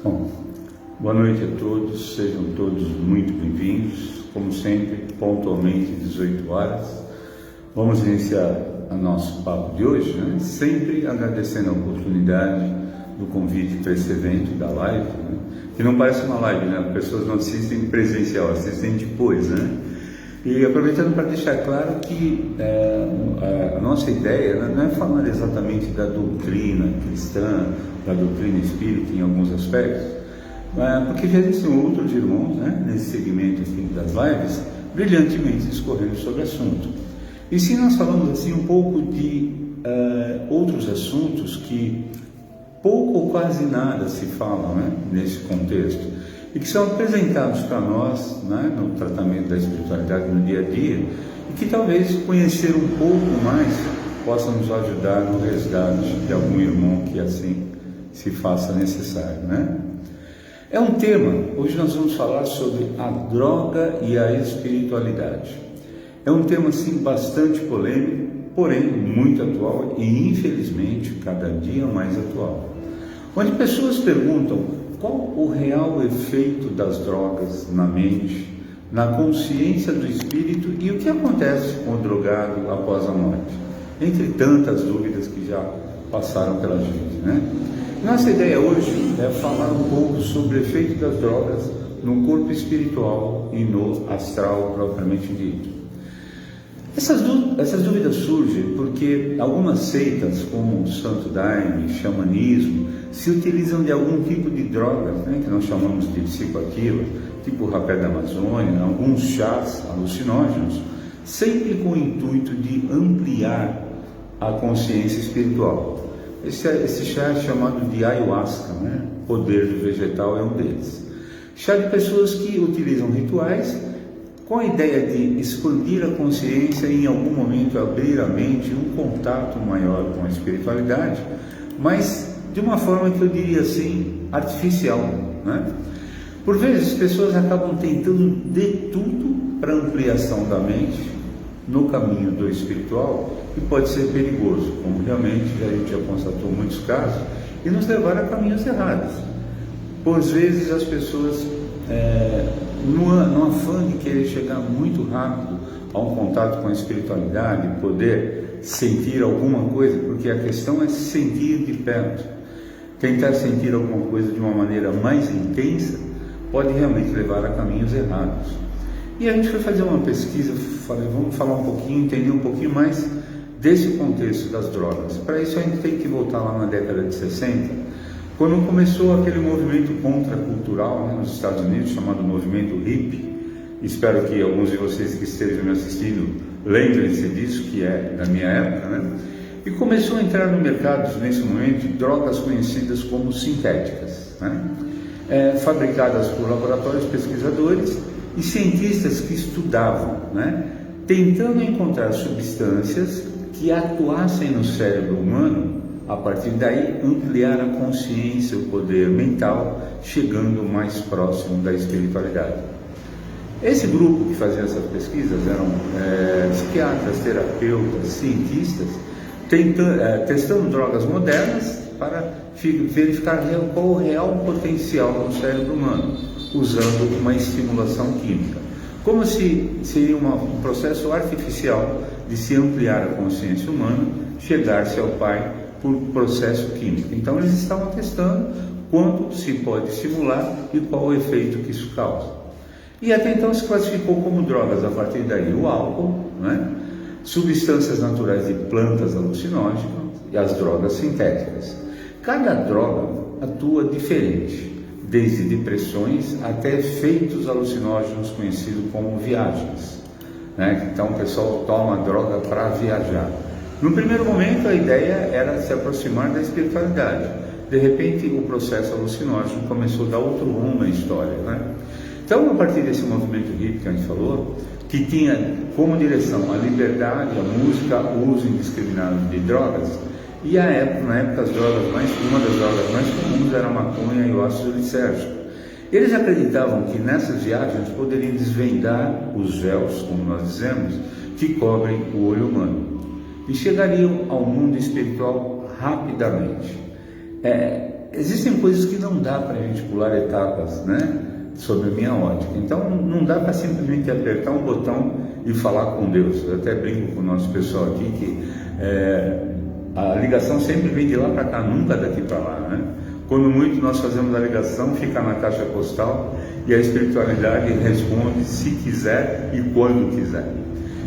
Bom, boa noite a todos, sejam todos muito bem-vindos, como sempre, pontualmente 18 horas. Vamos iniciar o nosso papo de hoje, né? Sempre agradecendo a oportunidade do convite para esse evento da live, né? Que não parece uma live, né? As pessoas não assistem presencial, assistem depois, né? E aproveitando para deixar claro que a nossa ideia, né, não é falar exatamente da doutrina cristã, da doutrina espírita em alguns aspectos, porque já existem outros irmãos, né, nesse segmento aqui das lives, brilhantemente discorrendo sobre o assunto. E sim, nós falamos assim um pouco de outros assuntos que pouco ou quase nada se fala, né, nesse contexto, e que são apresentados para nós, né, no tratamento da espiritualidade no dia a dia, e que talvez conhecer um pouco mais possa nos ajudar no resgate de algum irmão que assim se faça necessário, né? É um tema, hoje nós vamos falar sobre a droga e a espiritualidade. É um tema assim bastante polêmico, porém muito atual e infelizmente cada dia mais atual. Onde pessoas perguntam qual o real efeito das drogas na mente, na consciência do espírito e o que acontece com o drogado após a morte, entre tantas dúvidas que já passaram pela gente, né? Nossa ideia hoje é falar um pouco sobre o efeito das drogas no corpo espiritual e no astral propriamente dito. Essas dúvidas surgem porque algumas seitas, como o Santo Daime, xamanismo, se utilizam de algum tipo de droga, né, que nós chamamos de psicoativa, tipo o rapé da Amazônia, alguns chás alucinógenos, sempre com o intuito de ampliar a consciência espiritual. Esse chá é chamado de ayahuasca, né? Poder do vegetal é um deles. Chá de pessoas que utilizam rituais com a ideia de expandir a consciência e em algum momento abrir a mente, um contato maior com a espiritualidade, mas de uma forma que eu diria assim, artificial, né? Por vezes, as pessoas acabam tentando de tudo para ampliação da mente no caminho do espiritual, e pode ser perigoso, como realmente a gente já constatou muitos casos, e nos levar a caminhos errados. Por vezes, as pessoas, no afã de querer chegar muito rápido a um contato com a espiritualidade, poder sentir alguma coisa, porque a questão é sentir de perto. Tentar sentir alguma coisa de uma maneira mais intensa pode realmente levar a caminhos errados. E a gente foi fazer uma pesquisa, vamos falar um pouquinho, entender um pouquinho mais desse contexto das drogas. Para isso a gente tem que voltar lá na década de 60, quando começou aquele movimento contracultural, né, nos Estados Unidos, chamado movimento hippie. Espero que alguns de vocês que estejam me assistindo lembrem-se disso, que é da minha época, né? E começou a entrar no mercado, nesse momento, drogas conhecidas como sintéticas, né? Fabricadas por laboratórios pesquisadores e cientistas que estudavam, né? Tentando encontrar substâncias que atuassem no cérebro humano, a partir daí ampliar a consciência, o poder mental, chegando mais próximo da espiritualidade. Esse grupo que fazia essas pesquisas eram psiquiatras, terapeutas, cientistas, testando drogas modernas para verificar qual o real potencial do cérebro humano, usando uma estimulação química. Como se seria um processo artificial de se ampliar a consciência humana, chegar-se ao Pai por processo químico. Então eles estavam testando quanto se pode estimular e qual o efeito que isso causa. E até então se classificou como drogas, a partir daí, o álcool, né? Substâncias naturais de plantas alucinógenas e as drogas sintéticas. Cada droga atua diferente, desde depressões até efeitos alucinógenos conhecidos como viagens, né? Então o pessoal toma droga para viajar. No primeiro momento a ideia era se aproximar da espiritualidade. De repente o processo alucinógeno começou a dar outro rumo à história, né? Então, a partir desse movimento hippie que a gente falou, que tinha como direção a liberdade, a música, o uso indiscriminado de drogas, e na época uma das drogas mais comuns era a maconha e o ácido lisérgico. Eles acreditavam que nessas viagens poderiam desvendar os véus, como nós dizemos, que cobrem o olho humano, e chegariam ao mundo espiritual rapidamente. existem coisas que não dá para a gente pular etapas, né? Sobre a minha ótica. Então, não dá para simplesmente apertar um botão e falar com Deus. Eu até brinco com o nosso pessoal aqui que a ligação sempre vem de lá para cá, nunca daqui para lá, né? Quando muito nós fazemos a ligação, fica na caixa postal e a espiritualidade responde se quiser e quando quiser.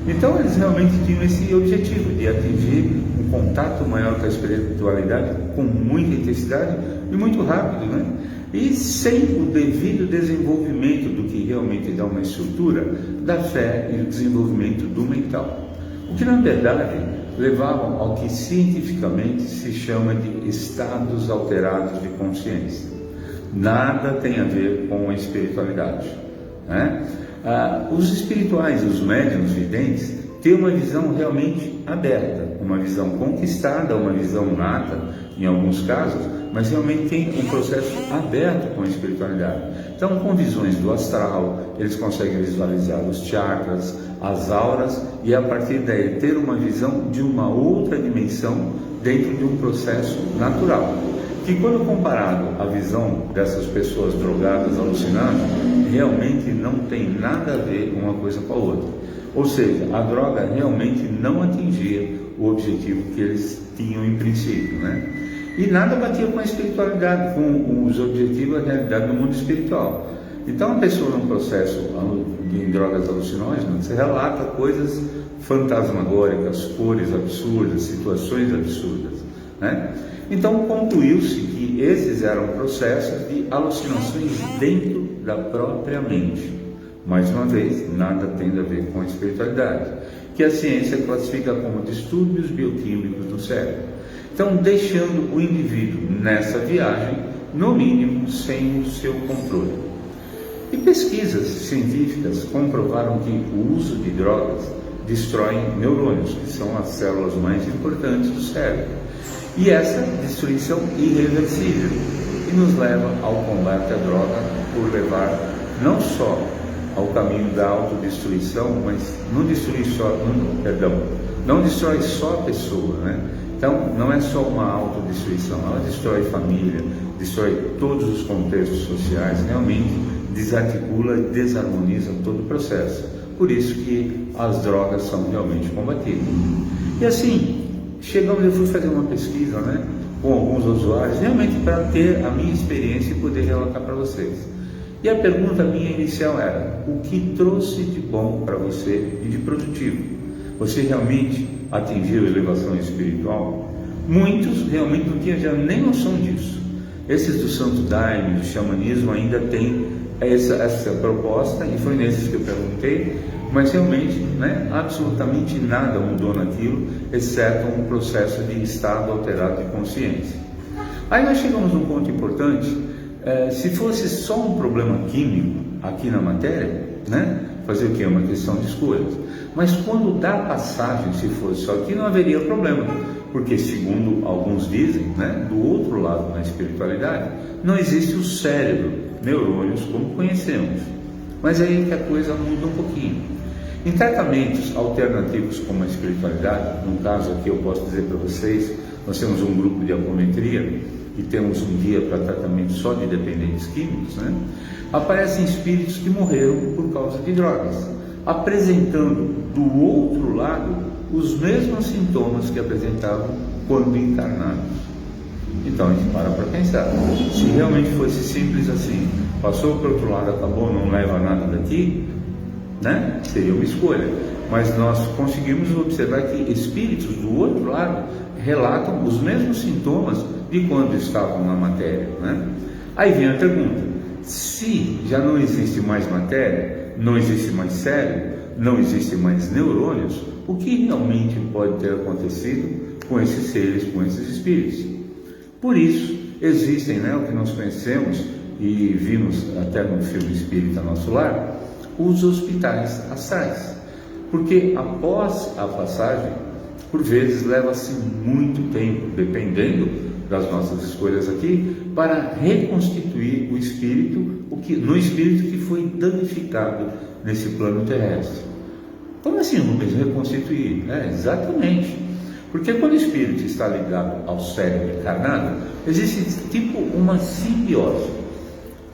Então eles realmente tinham esse objetivo de atingir um contato maior com a espiritualidade com muita intensidade e muito rápido, né? E sem o devido desenvolvimento do que realmente dá uma estrutura da fé e o desenvolvimento do mental. O que na verdade levavam ao que cientificamente se chama de estados alterados de consciência. Nada tem a ver com a espiritualidade, né? Os espirituais, os médiuns videntes, têm uma visão realmente aberta, uma visão conquistada, uma visão nata, em alguns casos, mas realmente tem um processo aberto com a espiritualidade. Então, com visões do astral, eles conseguem visualizar os chakras, as auras, e a partir daí ter uma visão de uma outra dimensão dentro de um processo natural. Que quando comparado à visão dessas pessoas drogadas, alucinadas, realmente não tem nada a ver uma coisa com a outra. Ou seja, a droga realmente não atingia o objetivo que eles tinham em princípio, né? E nada batia com a espiritualidade, com os objetivos da realidade do mundo espiritual. Então a pessoa num processo de drogas alucinógenas, você relata coisas fantasmagóricas, cores absurdas, situações absurdas, né? Então concluiu-se que esses eram processos de alucinações dentro da própria mente. Mais uma vez, nada tem a ver com a espiritualidade, que a ciência classifica como distúrbios bioquímicos do cérebro. Então, deixando o indivíduo nessa viagem, no mínimo, sem o seu controle. E pesquisas científicas comprovaram que o uso de drogas destrói neurônios, que são as células mais importantes do cérebro. E essa destruição irreversível, e nos leva ao combate à droga por levar não só ao caminho da autodestruição, mas não destrói só a pessoa, né? Então, não é só uma autodestruição, ela destrói família, destrói todos os contextos sociais, realmente desarticula e desarmoniza todo o processo. Por isso que as drogas são realmente combatidas. E assim, eu fui fazer uma pesquisa, né, com alguns usuários, realmente para ter a minha experiência e poder relatar para vocês. E a pergunta minha inicial era: o que trouxe de bom para você e de produtivo? Você realmente atingiu a elevação espiritual? Muitos realmente não tinham já nem noção disso. Esses do Santo Daime, do xamanismo, ainda têm essa proposta, e foi nesses que eu perguntei, mas realmente, né, absolutamente nada mudou naquilo, exceto um processo de estado alterado de consciência. Aí nós chegamos num ponto importante. Se fosse só um problema químico aqui na matéria, né, fazer o que? Uma questão de escolhas. Mas quando dá passagem, se fosse só aqui, não haveria problema, porque segundo alguns dizem, né, do outro lado na espiritualidade, não existe o cérebro, neurônios como conhecemos. Mas aí é que a coisa muda um pouquinho. Em tratamentos alternativos como a espiritualidade, no caso aqui eu posso dizer para vocês, nós temos um grupo de apometria e temos um guia para tratamento só de dependentes químicos, né? Aparecem espíritos que morreram por causa de drogas, apresentando do outro lado os mesmos sintomas que apresentavam quando encarnados. Então a gente para pensar, se realmente fosse simples assim, passou para o outro lado, acabou, não leva nada daqui, né? Seria uma escolha. Mas nós conseguimos observar que espíritos do outro lado relatam os mesmos sintomas de quando estavam na matéria, né? Aí vem a pergunta: se já não existe mais matéria, não existe mais cérebro, não existe mais neurônios, o que realmente pode ter acontecido com esses seres, com esses espíritos? Por isso existem, né, o que nós conhecemos e vimos até no filme Espírita Nosso Lar, os hospitais astrais, porque após a passagem, por vezes leva-se muito tempo, dependendo das nossas escolhas aqui, para reconstituir o espírito, no espírito que foi danificado nesse plano terrestre. Como assim, Rubens, reconstituir? Exatamente. Porque quando o espírito está ligado ao cérebro encarnado, existe tipo uma simbiose.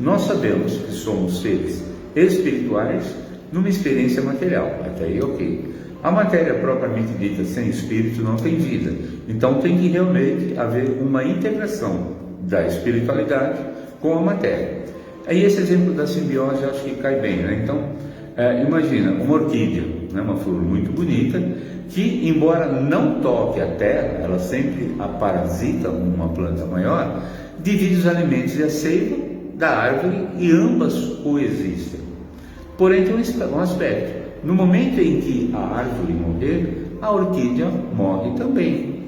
Nós sabemos que somos seres espirituais numa experiência material, até aí ok. A matéria propriamente dita sem espírito não tem vida, então tem que realmente haver uma integração da espiritualidade com a matéria. Aí esse exemplo da simbiose eu acho que cai bem, né? Então, imagina uma orquídea, né? Uma flor muito bonita, que embora não toque a terra, ela sempre parasita uma planta maior, divide os alimentos e a seiva da árvore e ambas coexistem. Porém tem um aspecto, no momento em que a árvore morrer, a orquídea morre também.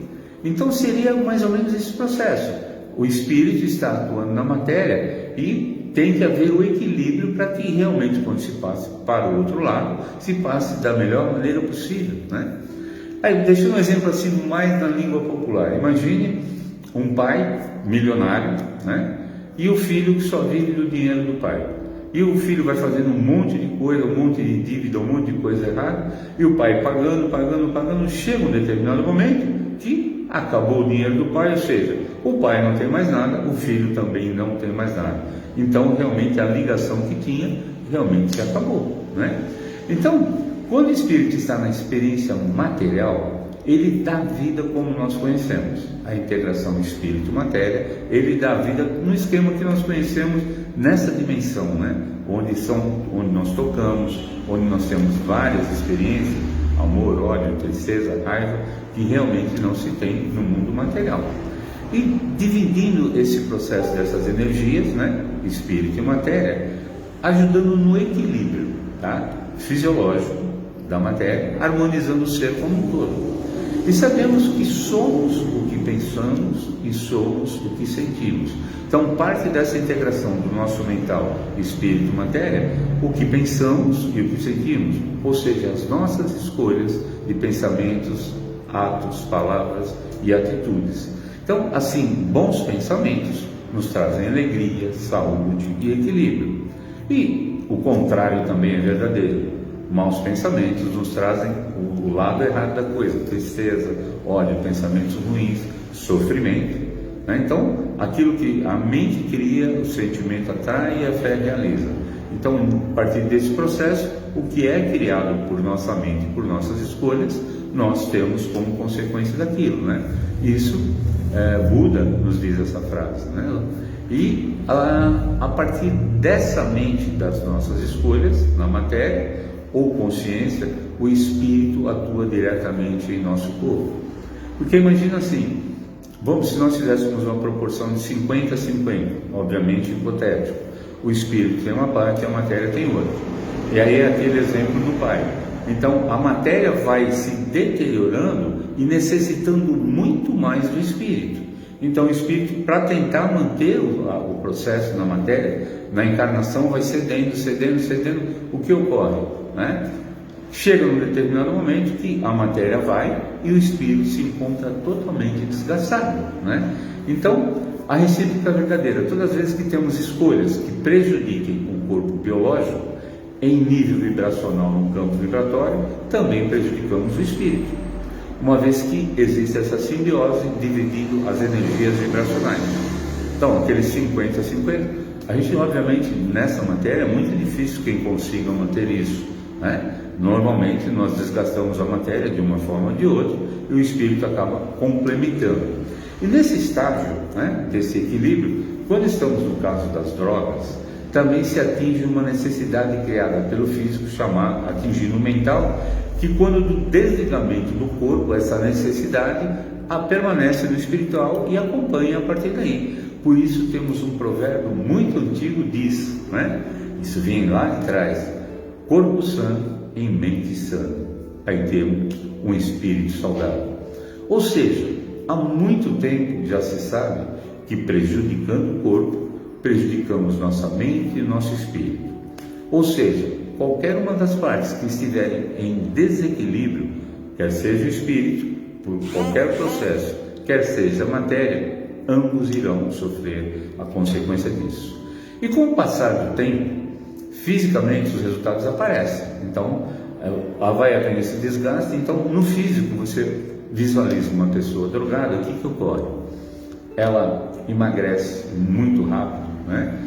Então seria mais ou menos esse processo. O espírito está atuando na matéria e tem que haver o equilíbrio para que realmente, quando se passe para o outro lado, se passe da melhor maneira possível, né? Aí, deixa um exemplo assim mais na língua popular. Imagine um pai milionário, né? E o filho que só vive do dinheiro do pai. E o filho vai fazendo um monte de coisa, um monte de dívida, um monte de coisa errada, e o pai pagando, chega um determinado momento que acabou o dinheiro do pai, ou seja, o pai não tem mais nada, o filho também não tem mais nada. Então, realmente, a ligação que tinha, realmente se acabou, né? Então, quando o espírito está na experiência material, ele dá vida como nós conhecemos. A integração espírito-matéria, ele dá vida no esquema que nós conhecemos nessa dimensão, né? Onde nós tocamos, onde nós temos várias experiências, amor, ódio, tristeza, raiva, que realmente não se tem no mundo material. E dividindo esse processo dessas energias, né? Espírito e matéria, ajudando no equilíbrio, tá? Fisiológico da matéria, harmonizando o ser como um todo. E sabemos que somos o que pensamos e somos o que sentimos. Então, parte dessa integração do nosso mental, espírito e matéria, o que pensamos e o que sentimos, ou seja, as nossas escolhas de pensamentos, atos, palavras e atitudes. Então, assim, bons pensamentos nos trazem alegria, saúde e equilíbrio. E o contrário também é verdadeiro. Maus pensamentos nos trazem o lado errado da coisa, tristeza, ódio, pensamentos ruins, sofrimento, né? Então, aquilo que a mente cria, o sentimento atrai e a fé realiza. Então, a partir desse processo, o que é criado por nossa mente, por nossas escolhas, nós temos como consequência daquilo, né? Isso, Buda nos diz essa frase, né? E a partir dessa mente das nossas escolhas na matéria ou consciência, o espírito atua diretamente em nosso corpo. Porque imagina assim, se nós fizéssemos uma proporção de 50-50, obviamente hipotético, o espírito tem uma parte e a matéria tem outra. E aí é aquele exemplo do pai. Então a matéria vai se deteriorando e necessitando muito mais do espírito. Então o espírito, para tentar manter o processo na matéria, na encarnação, vai cedendo. O que ocorre, né? Chega num determinado momento que a matéria vai e o espírito se encontra totalmente desgastado, né? Então, a recíproca é verdadeira. Todas as vezes que temos escolhas que prejudiquem o corpo biológico, em nível vibracional, no campo vibratório, também prejudicamos o espírito. Uma vez que existe essa simbiose dividindo as energias vibracionais. Então, aqueles 50-50, a gente, obviamente, nessa matéria, é muito difícil quem consiga manter isso, né? Normalmente, nós desgastamos a matéria de uma forma ou de outra e o espírito acaba complementando. E nesse estágio, né, desse equilíbrio, quando estamos no caso das drogas, também se atinge uma necessidade criada pelo físico, atingindo o mental, que quando do desligamento do corpo, essa necessidade permanece no espiritual e acompanha a partir daí. Por isso temos um provérbio muito antigo, diz, né? Isso vem lá de trás: corpo sano em mente sã. Aí temos um espírito saudável. Ou seja, há muito tempo já se sabe que prejudicando o corpo, prejudicamos nossa mente e nosso espírito. Ou seja, qualquer uma das partes que estiverem em desequilíbrio, quer seja o espírito, por qualquer processo, quer seja a matéria, ambos irão sofrer a consequência disso. E com o passar do tempo, fisicamente os resultados aparecem. Então, vai havendo esse desgaste. Então, no físico, você visualiza uma pessoa drogada, o que ocorre? Ela emagrece muito rápido, né?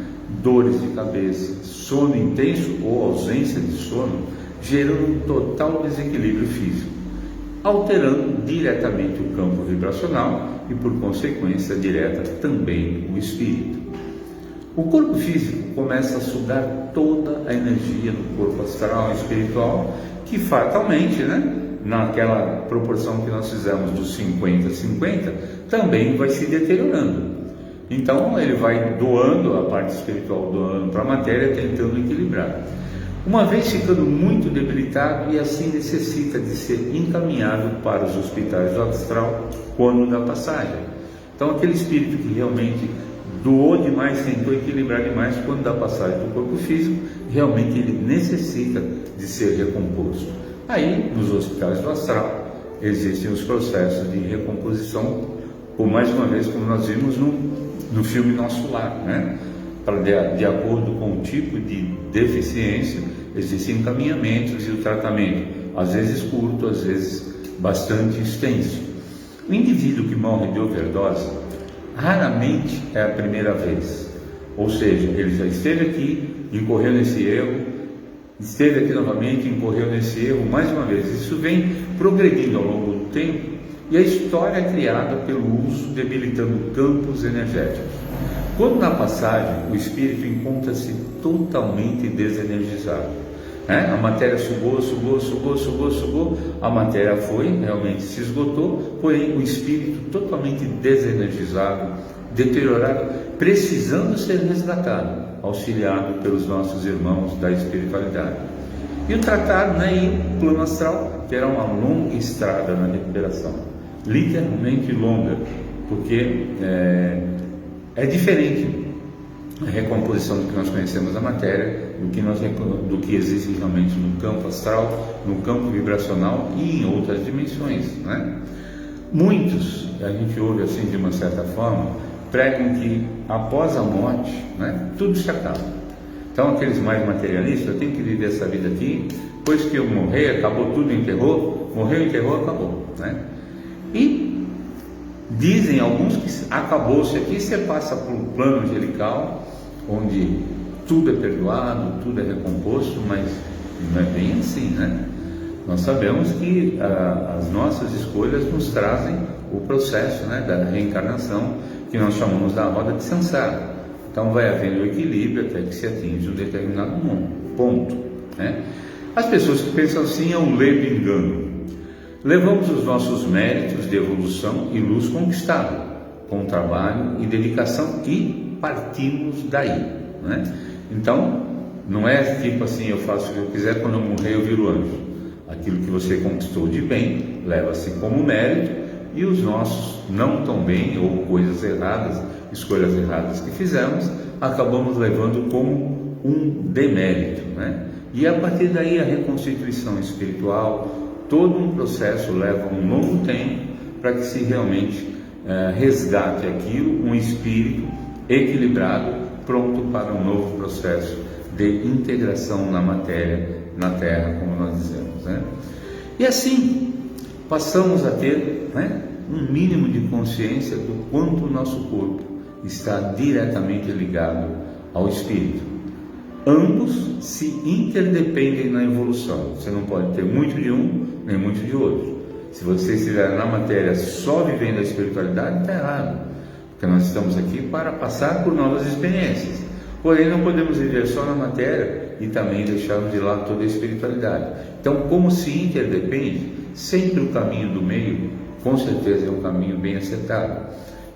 Dores de cabeça, sono intenso ou ausência de sono, gerando um total desequilíbrio físico, alterando diretamente o campo vibracional e, por consequência direta, também o espírito. O corpo físico começa a sugar toda a energia do corpo astral e espiritual, que fatalmente, né, naquela proporção que nós fizemos dos 50-50, também vai se deteriorando. Então ele vai doando, a parte espiritual doando para a matéria, tentando equilibrar. Uma vez ficando muito debilitado, e assim necessita de ser encaminhado para os hospitais do astral quando da passagem. Então aquele espírito que realmente doou demais, tentou equilibrar demais, quando da passagem do corpo físico, realmente ele necessita de ser recomposto. Aí, nos hospitais do astral, existem os processos de recomposição, ou mais uma vez, como nós vimos no filme Nosso Lar, né? De acordo com o tipo de deficiência, existem encaminhamentos e o tratamento, às vezes curto, às vezes bastante extenso. O indivíduo que morre de overdose, raramente é a primeira vez, ou seja, ele já esteve aqui, incorreu nesse erro, esteve aqui novamente, incorreu nesse erro mais uma vez. Isso vem progredindo ao longo do tempo, e a história é criada pelo uso debilitando campos energéticos. Quando na passagem o espírito encontra-se totalmente desenergizado, né? A matéria sugou, a matéria foi, realmente se esgotou, porém o espírito totalmente desenergizado, deteriorado, precisando ser resgatado, auxiliado pelos nossos irmãos da espiritualidade. E o tratado, né, e o plano astral terá uma longa estrada na recuperação, literalmente longa, porque é diferente a recomposição do que nós conhecemos da matéria, do que existe realmente no campo astral, no campo vibracional e em outras dimensões, né? Muitos, a gente ouve assim de uma certa forma, pregam que após a morte, né, tudo se acaba. Então aqueles mais materialistas, eu tenho que viver essa vida aqui, depois que eu morrer, acabou tudo, enterrou, morreu, enterrou, acabou, né? E dizem alguns que acabou-se aqui, você passa por um plano angelical, onde tudo é perdoado, tudo é recomposto, mas não é bem assim, né? Nós sabemos que as nossas escolhas nos trazem o processo, né, da reencarnação, que nós chamamos da roda de samsara. Então vai havendo o equilíbrio até que se atinge um determinado ponto, né? As pessoas que pensam assim é um ledo engano. Levamos os nossos méritos de evolução e luz conquistado, com trabalho e dedicação, e partimos daí, né? Então, não é tipo assim, eu faço o que eu quiser, quando eu morrer eu viro anjo. Aquilo que você conquistou de bem, leva-se como mérito, e os nossos não tão bem, ou coisas erradas, escolhas erradas que fizemos, acabamos levando como um demérito, né? E a partir daí a reconstituição espiritual, todo um processo leva um longo tempo para que se realmente resgate aquilo, um espírito equilibrado, pronto para um novo processo de integração na matéria, na Terra, como nós dizemos, né? E assim passamos a ter, né, um mínimo de consciência do quanto o nosso corpo está diretamente ligado ao espírito. Ambos se interdependem na evolução. Você não pode ter muito de um nem muito de outro. Se você estiver na matéria só vivendo a espiritualidade, está errado, porque nós estamos aqui para passar por novas experiências. Porém, não podemos viver só na matéria e também deixarmos de lado toda a espiritualidade. Então, como se interdepende, sempre o caminho do meio, com certeza, é um caminho bem acertado.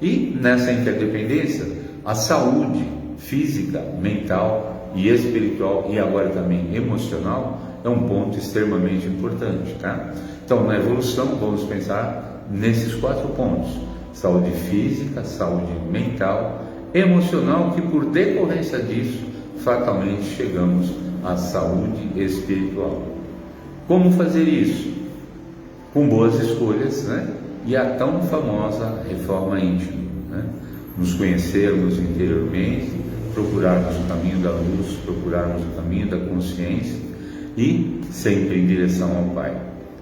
E nessa interdependência, a saúde física, mental e espiritual, e agora também emocional, é um ponto extremamente importante, tá? Então, na evolução, vamos pensar nesses 4 pontos: saúde física, saúde mental, emocional, que por decorrência disso, fatalmente chegamos à saúde espiritual. Como fazer isso? Com boas escolhas, né? E a tão famosa reforma íntima, né? Nos conhecermos interiormente, procurarmos o caminho da luz, procurarmos o caminho da consciência, e sempre em direção ao Pai.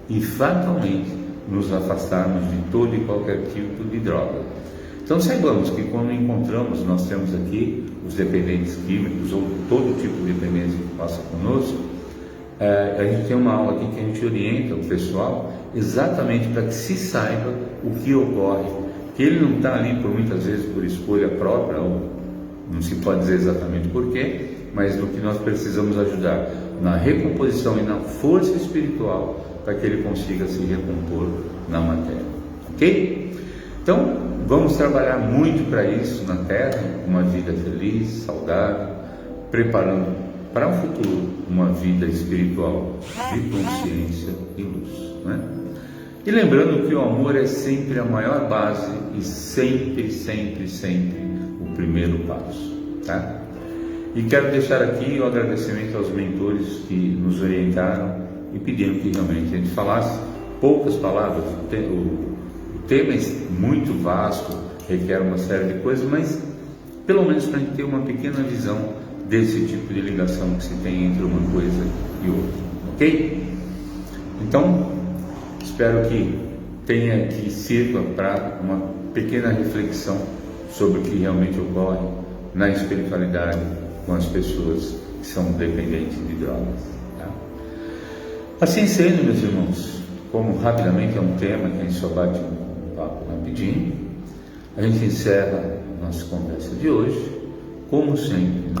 E fatalmente nos afastarmos de todo e qualquer tipo de droga. Então saibamos que quando encontramos, nós temos aqui os dependentes químicos ou todo tipo de dependência que passa conosco, a gente tem uma aula aqui que a gente orienta o pessoal exatamente para que se saiba o que ocorre, que ele não está ali por muitas vezes por escolha própria, ou não se pode dizer exatamente porquê, mas no que nós precisamos ajudar na recomposição e na força espiritual para que ele consiga se recompor na matéria, ok? Então vamos trabalhar muito para isso na Terra, uma vida feliz, saudável, preparando para um futuro uma vida espiritual de consciência e luz, né? E lembrando que o amor é sempre a maior base e sempre, sempre, sempre o primeiro passo, tá? E quero deixar aqui o agradecimento aos mentores que nos orientaram e pediram que realmente a gente falasse poucas palavras. O tema é muito vasto, requer uma série de coisas, mas pelo menos para a gente ter uma pequena visão desse tipo de ligação que se tem entre uma coisa e outra, ok? Então, espero que sirva para uma pequena reflexão sobre o que realmente ocorre na espiritualidade com as pessoas que são dependentes de drogas, tá? Assim sendo, meus irmãos, como rapidamente é um tema que a gente só bate um papo rapidinho, a gente encerra a nossa conversa de hoje, como sempre,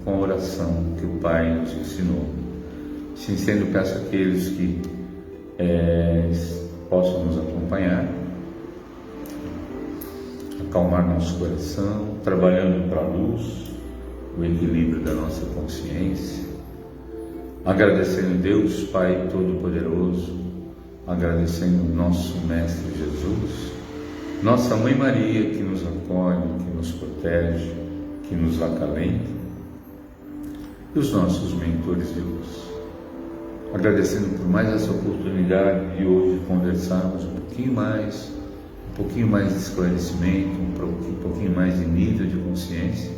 com a oração que o Pai nos ensinou. Assim sendo, peço àqueles que possam nos acompanhar, acalmar nosso coração, trabalhando para a luz, o equilíbrio da nossa consciência, agradecendo Deus Pai Todo-Poderoso, agradecendo nosso Mestre Jesus, nossa Mãe Maria que nos acolhe, que nos protege, que nos acalenta, e os nossos mentores de luz. Agradecendo por mais essa oportunidade de hoje conversarmos um pouquinho mais de esclarecimento, um pouquinho mais de nível de consciência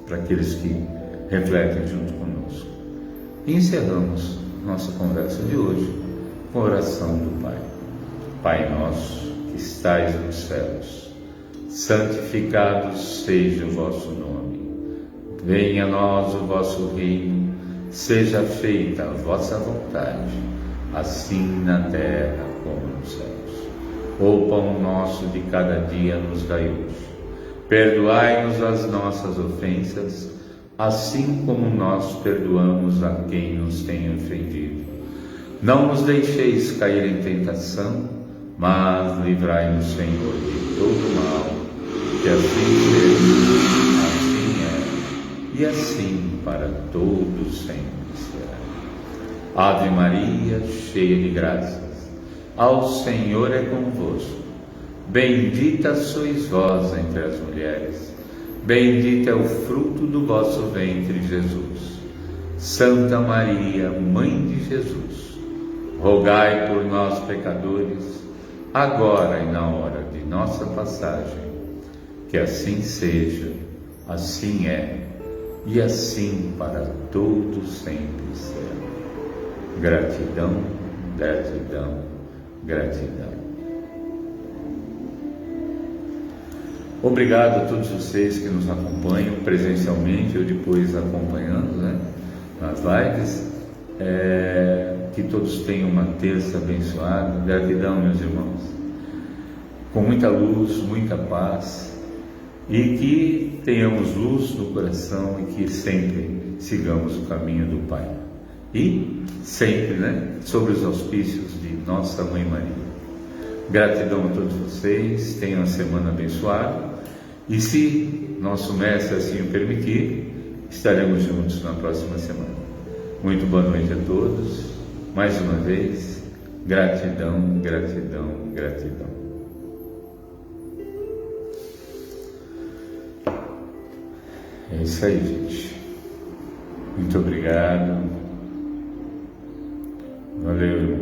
para aqueles que refletem junto conosco. E encerramos nossa conversa de hoje com a oração do Pai. Pai nosso que estais nos céus, santificado seja o vosso nome. Venha a nós o vosso reino, seja feita a vossa vontade, assim na terra como nos céus. O pão nosso de cada dia nos dai hoje. Perdoai-nos as nossas ofensas, assim como nós perdoamos a quem nos tem ofendido. Não nos deixeis cair em tentação, mas livrai-nos, Senhor, de todo mal, que assim seja, assim é, e assim para todos sempre será. Ave Maria, cheia de graças, ao Senhor é convosco. Bendita sois vós entre as mulheres, bendito é o fruto do vosso ventre, Jesus. Santa Maria, Mãe de Jesus, rogai por nós, pecadores, agora e na hora de nossa passagem. Que assim seja, assim é, e assim para todos sempre será. Gratidão, gratidão, gratidão. Obrigado a todos vocês que nos acompanham presencialmente ou depois acompanhando, né, nas lives. Que todos tenham uma terça abençoada. Gratidão, meus irmãos. Com muita luz, muita paz, e que tenhamos luz no coração e que sempre sigamos o caminho do Pai. E sempre, né, sobre os auspícios de Nossa Mãe Maria. Gratidão a todos vocês, tenham uma semana abençoada, e se nosso Mestre assim o permitir, estaremos juntos na próxima semana. Muito boa noite a todos, mais uma vez, gratidão, gratidão, gratidão. É isso aí, gente. Muito obrigado. Valeu, irmão.